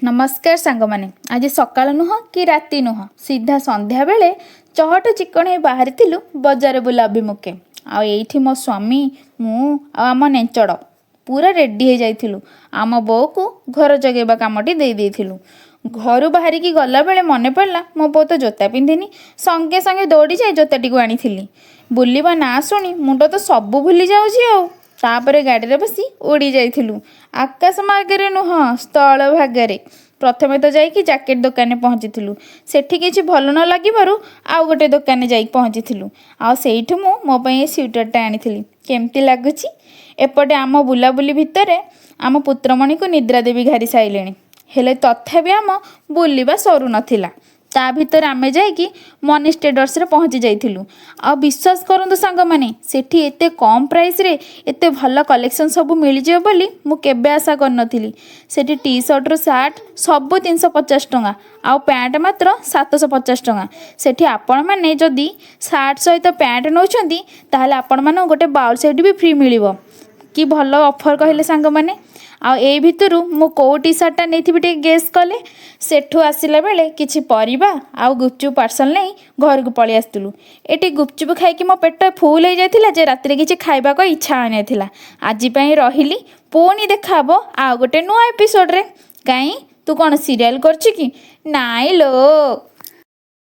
नमस्कार सांग माने आज सकाळ नुह कि राति नुह सीधा संध्या बेले चहट चिकण बाहरी बजार बुला अभिमुखे आठी मो स्वामी मु आम नेचड़ पूरा रेडी हो जाइलु आम बो को घर जगेबा कामटी दे देइथिलु। घर बाहर की गला बेले मन पड़ला मो बो तो जोता पिंधिनी संगे संगे दौड़ी जाए जोताटी को आनी बुलवा ना शुणी मुंड तो सब भूली जाऊँगी तापर गाड़ी बसी उड़ी जाइलु आकाश मार्गे नुह स्थल भागरे। प्रथमे तो जाइकी जैकेट दुकान पहुँची सेठी किसी भल न लग आउ गोटे दुकान जा पहुँची आठ मो स्वेटरटा आनी केमती लगुच। एपटे आम बुलाबुली भितर आम पुत्रमणि को निद्रा देवी घारी सारे हेले तथापि आम बुलवा सरू नथिला। ता भितर आमे जाइकी मनी ट्रेडर्स रे पहुँची जाइलु आ विश्वास करंतु सांग माने सेठी एते कम प्राइस रे एते भल कलेक्शन सब मिल जियो बोली मु केबे आशा कर नथिली। सेठी टी शर्ट रो शर्ट सब 350 टंका आ पैंट मात्र 750 टंका। सेठी आपण माने जदी शर्ट सहित पैंट नौछंती ताहले आपण माने गोटे बाउल सेट भी फ्री मिलिबो कि भल ऑफर कहले सांग माने। आ ए भितरु मु को टी शर्टटा नेथिबि टे गेस कले सेठू आसिला बेले किछि परिबा आ गुपचुप पार्सल नहीं घर को पळि आस्तुलु। एटी गुपचुप खाइकी मो पेट फुल हो जाइथिला जे रात्रि किछि खाइबा को इच्छा होनथिला। आजि पई रहिली पुणी देखाबो आ गोटे नुआ एपिसोड रे। काई तू कोन सीरियल करछि कि नाइ लो।